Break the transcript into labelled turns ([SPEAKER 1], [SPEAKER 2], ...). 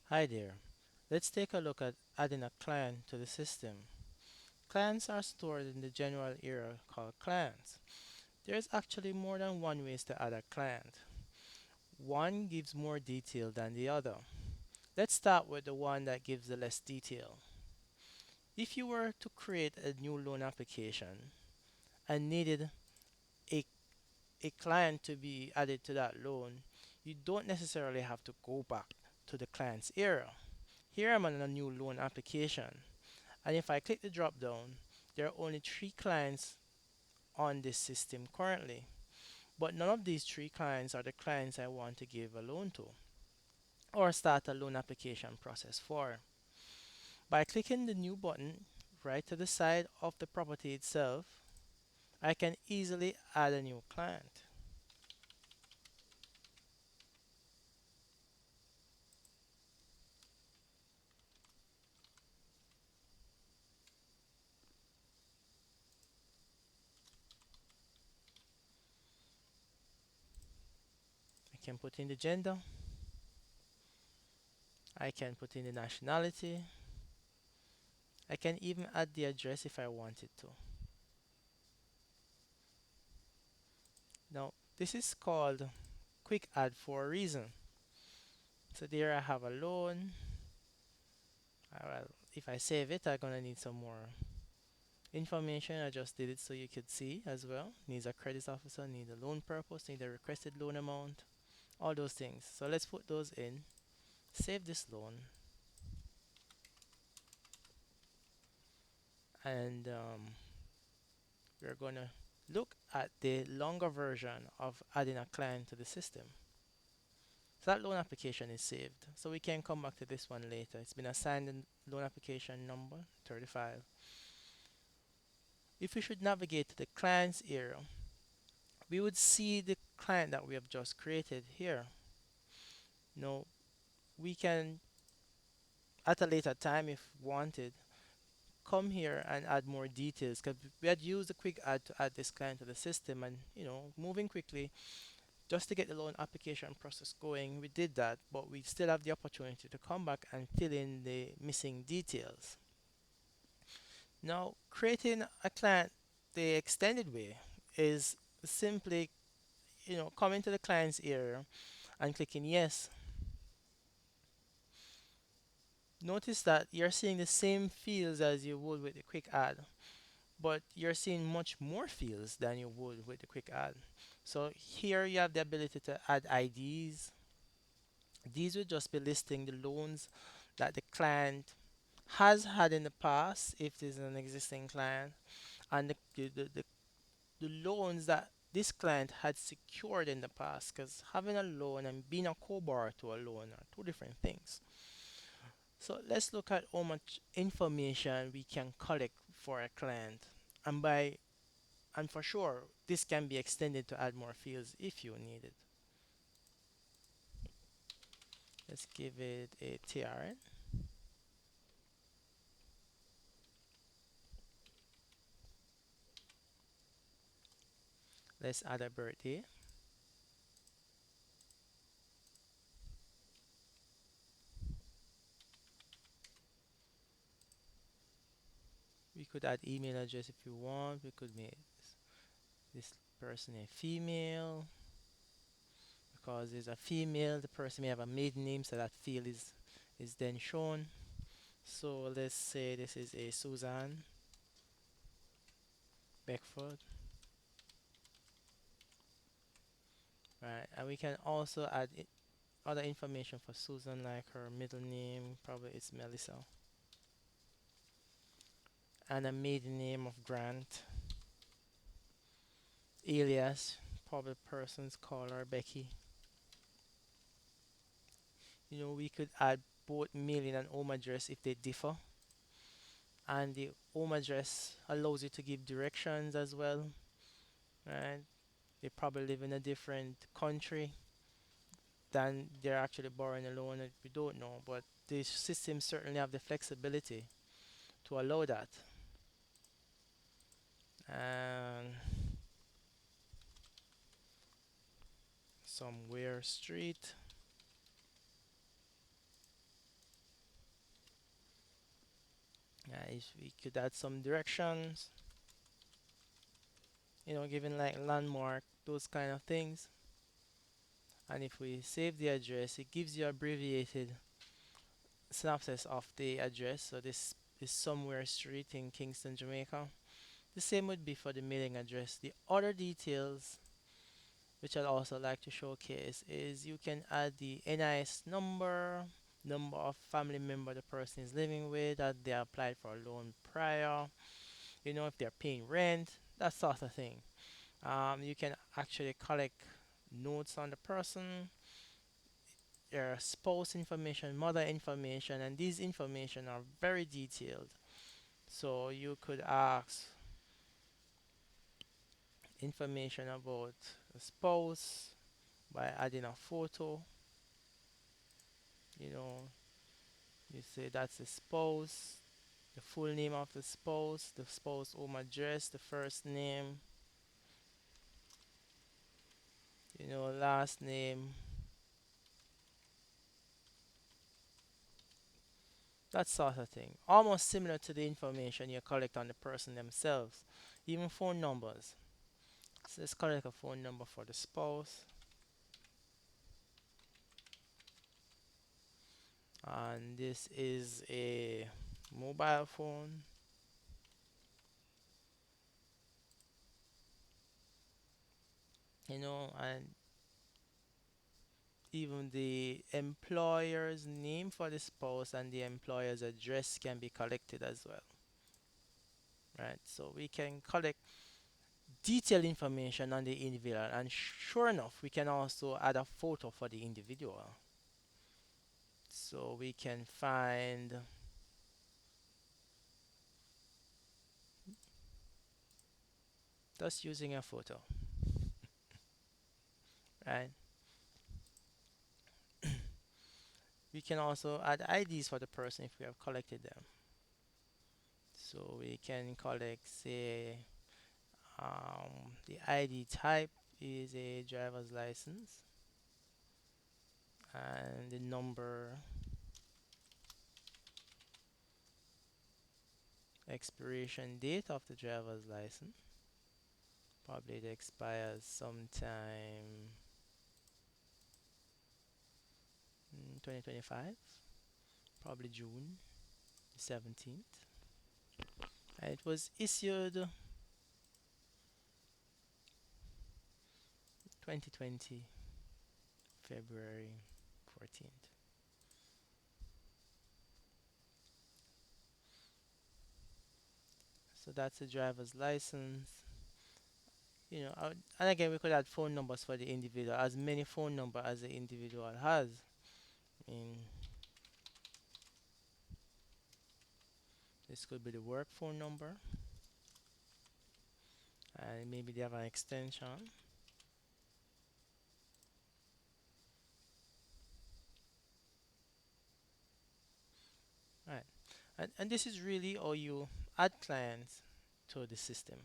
[SPEAKER 1] Hi there. Let's take a look at adding a client to the system. Clients are stored in the general area called clients. There's actually more than one ways to add a client. One gives more detail than the other. Let's start with the one that gives the less detail. If you were to create a new loan application and needed a, a client to be added to that loan, you don't necessarily have to go back to the client's area. Here I'm on a new loan application. And if I click the drop down, there are only three clients on this system currently. But none of these three clients are the clients I want to give a loan to or start a loan application process for. By clicking the new button right to the side of the property itself, I can easily add a new client. I can put in the gender, I can put in the nationality, I can even add the address if I wanted to. Now, this is called quick add for a reason. So there I have a loan. Well, if I save it, I'm gonna need some more information. I just did it so you could see as well. Needs a credit officer, need a loan purpose, need a requested loan amount, all those things. So let's put those in. Save this loan, and we're gonna look at the longer version of adding a client to the system. So that loan application is saved. So we can come back to this one later. It's been assigned in loan application number 35. If we should navigate to the client's area, we would see the client that we have just created here. Now, we can, at a later time if wanted, come here and add more details because we had used a quick add to add this client to the system and, moving quickly just to get the loan application process going. We did that, but we still have the opportunity to come back and fill in the missing details. Now, creating a client the extended way is simply, coming to the client's area and clicking yes. Notice that you're seeing the same fields as you would with the quick add, but you're seeing much more fields than you would with the quick add. So here you have the ability to add IDs. These will just be listing the loans that the client has had in the past if there's an existing client, and the loans that this client had secured in the past, because having a loan and being a co-borrower to a loan are two different things. So let's look at how much information we can collect for a client. And by and for sure, this can be extended to add more fields if you need it. Let's give it a TRN. Let's add a birthday. We could add email address if you want. We could make this person a female because there's a female. The person may have a maiden name, so that field is then shown. So let's say this is a Susan Beckford, right? And we can also add other information for Susan, like her middle name, probably it's Melissa, and a maiden name of Grant, alias, probably person's call her Becky. We could add both mailing and home address if they differ, and the home address allows you to give directions as well, right? They probably live in a different country than they're actually borrowing a loan. We don't know, but the systems certainly have the flexibility to allow that. And somewhere street. If we could add some directions, giving like landmark, those kind of things. And if we save the address, it gives you abbreviated synopsis of the address. So this is somewhere street in Kingston, Jamaica. The same would be for the mailing address. The other details which I'd also like to showcase is you can add the NIS number, number of family member the person is living with, that they applied for a loan prior, if they're paying rent, that sort of thing. You can actually collect notes on the person, their spouse information, mother information, and these information are very detailed. So you could ask information about the spouse by adding a photo. You know, you say that's the spouse, the full name of the spouse home address, the first name, last name, that sort of thing. Almost similar to the information you collect on the person themselves. Even phone numbers. So let's collect a phone number for the spouse. And this is a mobile phone, and even the employer's name for the spouse and the employer's address can be collected as well, right? So we can collect detailed information on the individual, and sure enough, we can also add a photo for the individual. So we can find just using a photo, right? We can also add IDs for the person if we have collected them. So we can collect, say, the ID type is a driver's license, and the number, expiration date of the driver's license. Probably it expires sometime 2025, probably June 17th. And it was issued 2020, February 14th. So that's the driver's license. And again, we could add phone numbers for the individual, as many phone number as the individual has. I mean, this could be the work phone number, and maybe they have an extension. Right. And this is really how you add clients to the system.